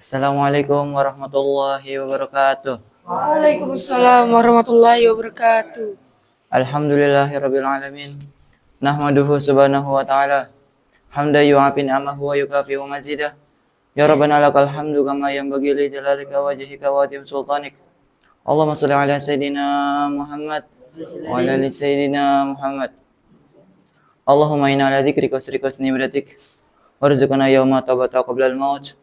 Assalamualaikum warahmatullahi wabarakatuh. Waalaikumsalam warahmatullahi wabarakatuh. Alhamdulillahirabbil alamin. Nahmaduhu subhanahu wa ta'ala hamdan yu'afi ni'amahu wa yukafi wa mazidah. Ya Rabbana lakal hamdu kama yanbaghi li jalalika wajhika wa atim sultanik. Allahumma shalli ala sayyidina Muhammad wa ala ali sayyidina Muhammad. Allahumma inna ala dzikrika wa syukrika wa ni'matik warzuqna yawma tabata qabla al-maut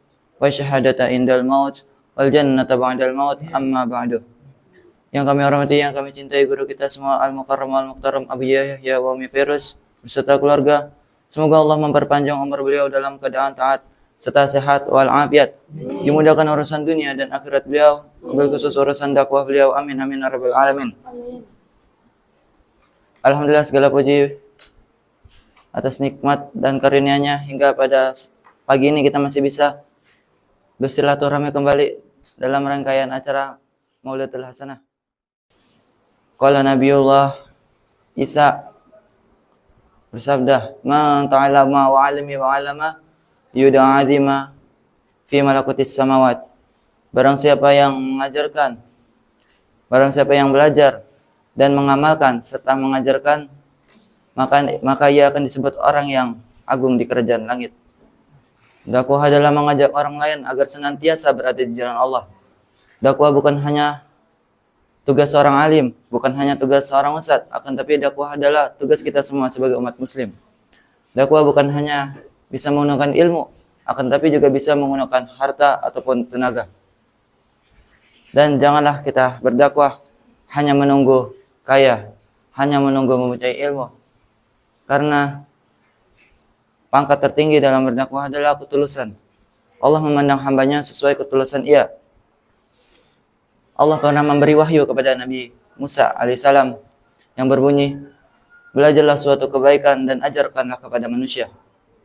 wa syahadata indal maut wal jannata ba'dal maut, amma ba'du. Yang kami hormati, yang kami cintai guru kita semua Al-Mukarram Al-Muhtaram Abu Yahya wa Umi Firuz beserta keluarga. Semoga Allah memperpanjang umur beliau dalam keadaan taat serta sehat wal afiat. Dimudahkan urusan dunia dan akhirat beliau, wabil khusus urusan dakwah beliau. Amin amin ya rabbal alamin. Alhamdulillah, segala puji atas nikmat dan karunia-Nya hingga pada pagi ini kita masih bisa bersilaturahmi kembali dalam rangkaian acara Maulidul Hasanah. Qala Nabiullah Isa bersabda, "Man ta'allama wa 'alimi wa 'alama yud'azima fi malakutis samawat." Barang siapa yang mengajarkan, barang siapa yang belajar dan mengamalkan serta mengajarkan, maka ia akan disebut orang yang agung di kerajaan langit. Dakwah adalah mengajak orang lain agar senantiasa berada di jalan Allah. Dakwah bukan hanya tugas seorang alim, bukan hanya tugas seorang ustadz, akan tapi dakwah adalah tugas kita semua sebagai umat muslim. Dakwah bukan hanya bisa menggunakan ilmu, akan tapi juga bisa menggunakan harta ataupun tenaga. Dan janganlah kita berdakwah hanya menunggu kaya, hanya menunggu mempunyai ilmu. Karena pangkat tertinggi dalam berdakwah adalah ketulusan. Allah memandang hambanya sesuai ketulusan ia. Allah pernah memberi wahyu kepada Nabi Musa alaihissalam yang berbunyi, "Belajarlah suatu kebaikan dan ajarkanlah kepada manusia.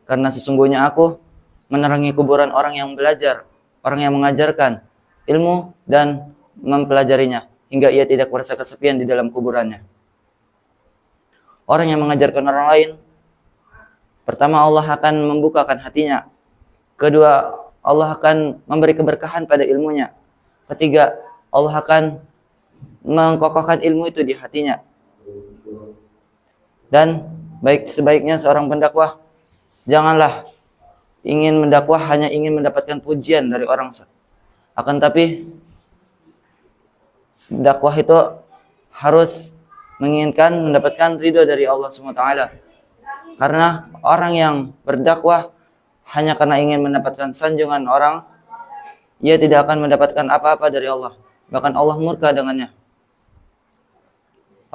Karena sesungguhnya aku menerangi kuburan orang yang belajar, orang yang mengajarkan ilmu dan mempelajarinya, hingga ia tidak merasa kesepian di dalam kuburannya." Orang yang mengajarkan orang lain, pertama, Allah akan membukakan hatinya. Kedua, Allah akan memberi keberkahan pada ilmunya. Ketiga, Allah akan mengkokohkan ilmu itu di hatinya. Dan sebaiknya seorang pendakwah janganlah ingin mendakwah hanya ingin mendapatkan pujian dari orang. Akan tapi dakwah itu harus menginginkan mendapatkan ridho dari Allah SWT. Karena orang yang berdakwah hanya karena ingin mendapatkan sanjungan orang, ia tidak akan mendapatkan apa-apa dari Allah. Bahkan Allah murka dengannya.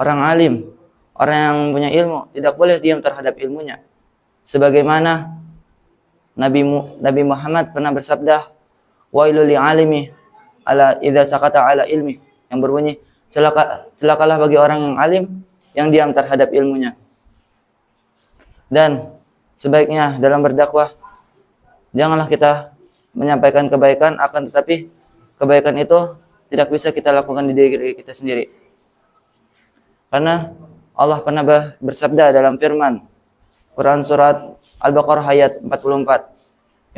Orang alim, orang yang punya ilmu, tidak boleh diam terhadap ilmunya. Sebagaimana Nabi Muhammad pernah bersabda, "Wailul lil alimi ala idza sakata ala ilmi." Yang berbunyi, celakalah bagi orang yang alim yang diam terhadap ilmunya. Dan sebaiknya dalam berdakwah janganlah kita menyampaikan kebaikan, akan tetapi kebaikan itu tidak bisa kita lakukan di diri kita sendiri. Karena Allah pernah bersabda dalam firman Quran surat Al-Baqarah ayat 44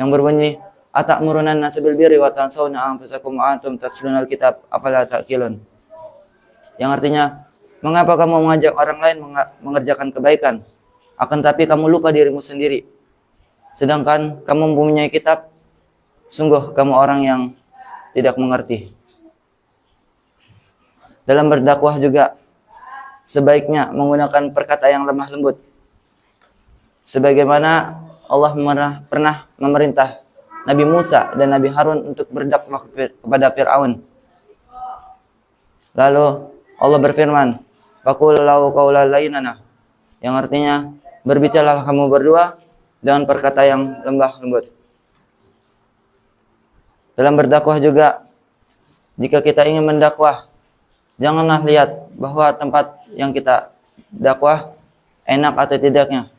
yang berbunyi, "Atamuruna an-nasa bil birri wa tansawna anfusakum wa antum tatlunal kitab afala taqilun." Yang artinya, mengapa kamu mengajak orang lain mengerjakan kebaikan, akan tapi kamu lupa dirimu sendiri. Sedangkan kamu mempunyai kitab, sungguh kamu orang yang tidak mengerti. Dalam berdakwah juga sebaiknya menggunakan perkataan yang lemah lembut. Sebagaimana Allah pernah memerintah Nabi Musa dan Nabi Harun untuk berdakwah kepada Fir'aun. Lalu Allah berfirman, "Faqul lahu qawlan layyina," yang artinya, berbicaralah kamu berdua dengan perkata yang lembah lembut. Dalam berdakwah juga, jika kita ingin mendakwah, janganlah lihat bahwa tempat yang kita dakwah enak atau tidaknya.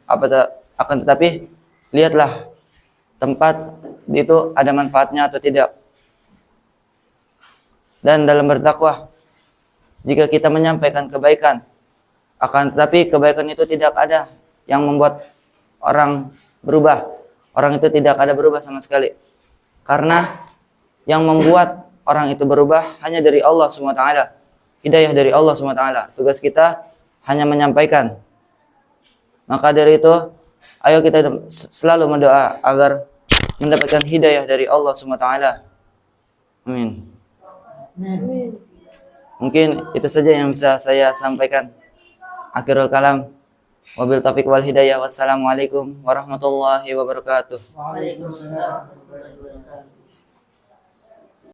Akan tetapi, lihatlah tempat itu ada manfaatnya atau tidak. Dan dalam berdakwah, jika kita menyampaikan kebaikan, akan tetapi kebaikan itu tidak ada yang membuat orang berubah, orang itu tidak ada berubah sama sekali. Karena Yang membuat orang itu berubah hanya dari Allah SWT. Hidayah dari Allah SWT. Tugas kita hanya menyampaikan. Maka dari itu, ayo kita selalu berdoa agar mendapatkan hidayah dari Allah SWT. Amin. Mungkin itu saja yang bisa saya sampaikan. Akhirul kalam. Wabil taufiq wal hidayah. Wassalamualaikum warahmatullahi wabarakatuh. Waalaikumsalam warahmatullahi wabarakatuh.